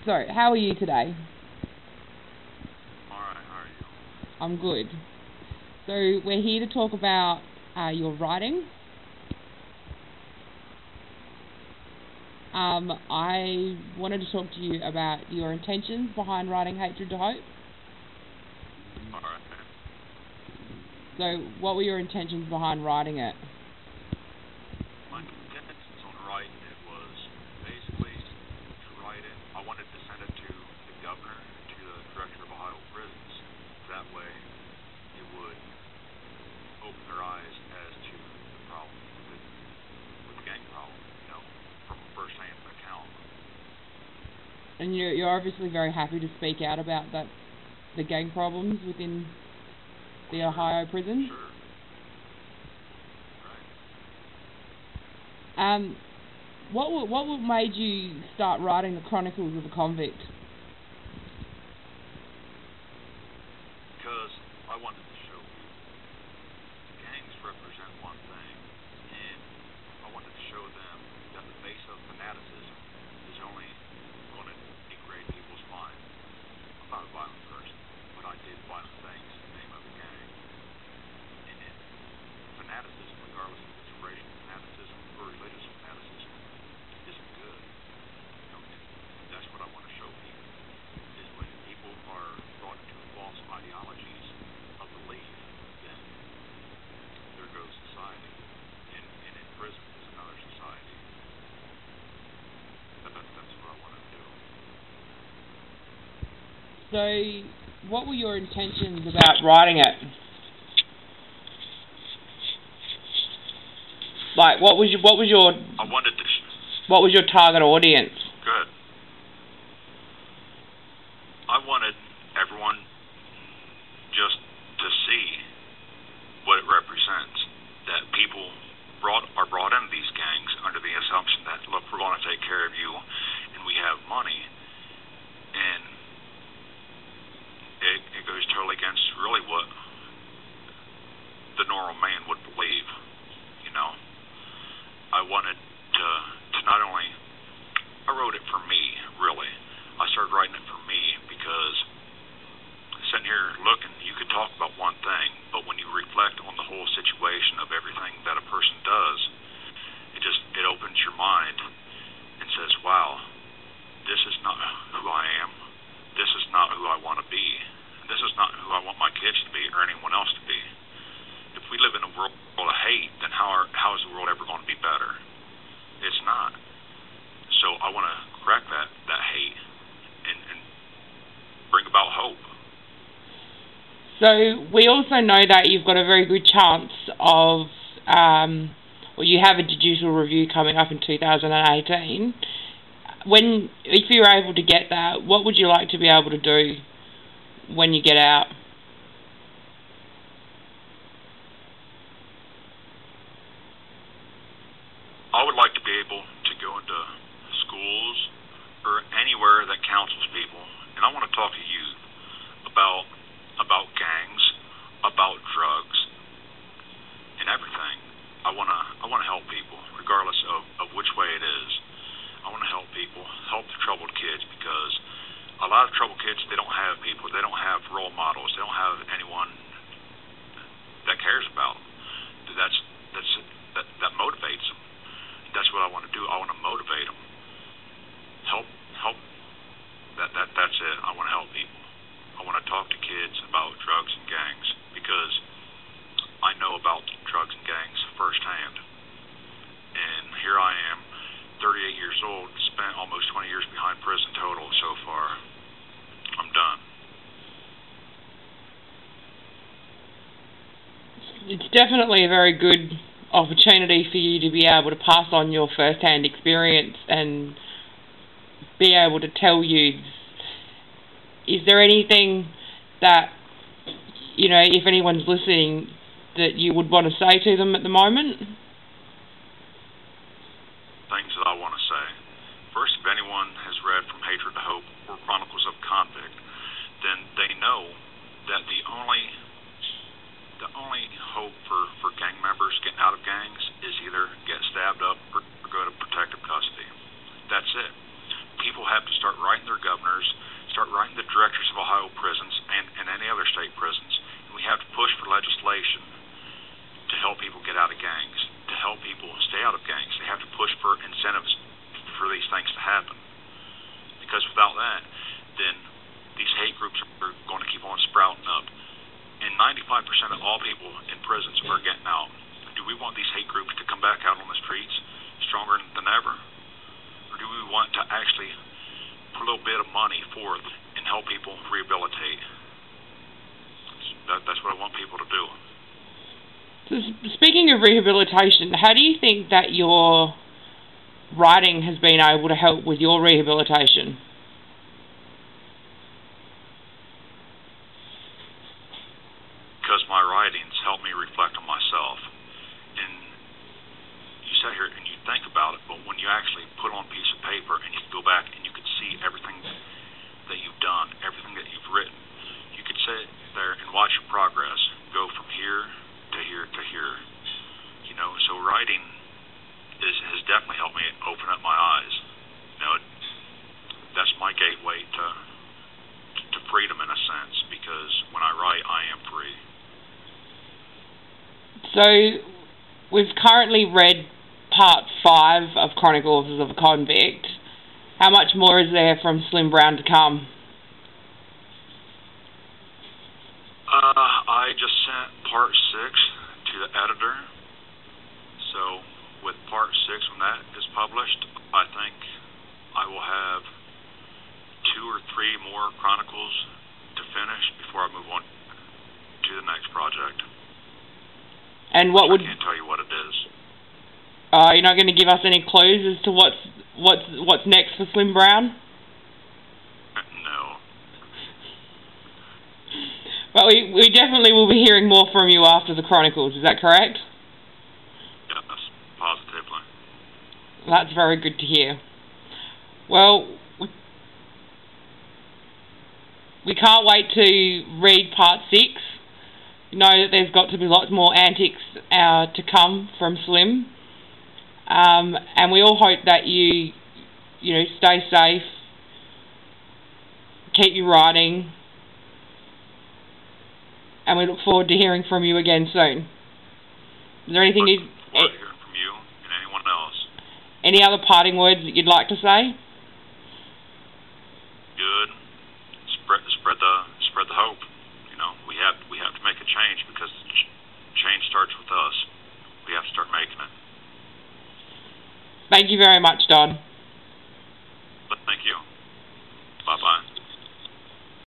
So, how are you today? Alright, how are you? I'm good. So, we're here to talk about your writing. I wanted to talk to you about your intentions behind writing Hatred to Hope. Alright. So, what were your intentions behind writing it? My intentions on writing it was basically to write it. I wanted to send it to the governor, to the director of Ohio prisons. That way, it would open their eyes as to the problem with the gang problem, from a first-hand account. And you're obviously very happy to speak out about the gang problems within the Ohio prisons. Sure. Right. What made you start writing the Chronicles of a Convict? Because I wanted to show people gangs represent one thing, and I wanted to show them that the base of fanaticism is only going to degrade people's minds. I'm not a violent person, but I did violent things in the name of a gang. And fanaticism, regardless of its racial fanaticism or religious fanaticism, isn't good. And that's what I want to show people, is when people are brought into false ideologies of belief, then there goes society. And in prison is another society. That's what I want to do. So, what were your intentions about writing it? Like, what was your I wanted to. What was your target audience? Good. I wanted everyone just to see what it represents. That people are brought into these gangs under the assumption that, look, we're going to take care of you and we have money. And it goes totally against really what the normal man would believe. I wanted to not only, I wrote it for me, really. I started writing it for me because sitting here looking, you could talk about one thing, but when you reflect on the whole situation of everything that a person does, it opens your mind and says, wow, this is not who I am. This is not who I want to be. This is not who I want my kids to be or anyone else to be. If we live in a world of hate, then how is the world ever going to be better? It's not. So I want to correct that hate and bring about hope. So we also know that you've got a very good chance of, you have a judicial review coming up in 2018. If you're able to get that, what would you like to be able to do when you get out? I would like to be able to go into schools or anywhere that counsels people, and I want to talk to youth about gangs, about drugs, and everything. I want to help people, regardless of which way it is. I want to help people, help the troubled kids, because a lot of troubled kids, they don't have people, they don't have role models, they don't have anyone that cares about them. That motivates them. That's what I want to do. I want to motivate them. Help. That's it. I want to help people. I want to talk to kids about drugs and gangs because I know about drugs and gangs firsthand. And here I am, 38 years old, spent almost 20 years behind prison total so far. I'm done. It's definitely a very good opportunity for you to be able to pass on your first-hand experience and be able to tell youths. Is there anything that, if anyone's listening, that you would want to say to them at the moment? Things that I want to say. First, if anyone has read From Hatred to Hope or Chronicles of a Convict, then they know that the only hope for gang members getting out of gangs is either get stabbed up or go to protective custody. That's it. people have to start writing their governors, start writing the directors of Ohio prisons and any other state prisons. And we have to push for legislation to help people get out of gangs, to help people stay out of gangs. They have to push for incentives for these things to happen. Because without that, then these hate groups are going to keep on sprouting up. And 95% of all people in prisons are getting out. Do we want these hate groups to come back out on the streets stronger than ever? Or do we want to actually put a little bit of money forth and help people rehabilitate? That's what I want people to do. So speaking of rehabilitation, how do you think that your writing has been able to help with your rehabilitation? Because my writings help me reflect on myself. And you sit here and you think about it, but when you actually put on a piece of paper and you go back and you can see everything that you've done, everything that you've written, you could sit there and watch your progress go from here to here to here. You know, so writing has definitely helped me open up my eyes. You know, that's my gateway to freedom in a sense, because when I write, I am free. So, we've currently read part 5 of Chronicles of a Convict. How much more is there from Slim Brown to come? I just sent part 6 to the editor. So, with part 6, when that is published, I think I will have 2 or 3 more Chronicles to finish before I move on to the next project. And what would... I can't tell you what it is. You're not going to give us any clues as to what's next for Slim Brown? No. But we definitely will be hearing more from you after the Chronicles, is that correct? Yes, positively. That's very good to hear. Well, we can't wait to read part 6. You know that there's got to be lots more antics to come from Slim. And we all hope that you stay safe, keep you writing, and we look forward to hearing from you again soon. Is there anything Look forward to hearing from you and anyone else. Any other parting words that you'd like to say? Good. Spread the hope. You know, we have to make a change, because change starts with us. We have to start making it. Thank you very much, Don.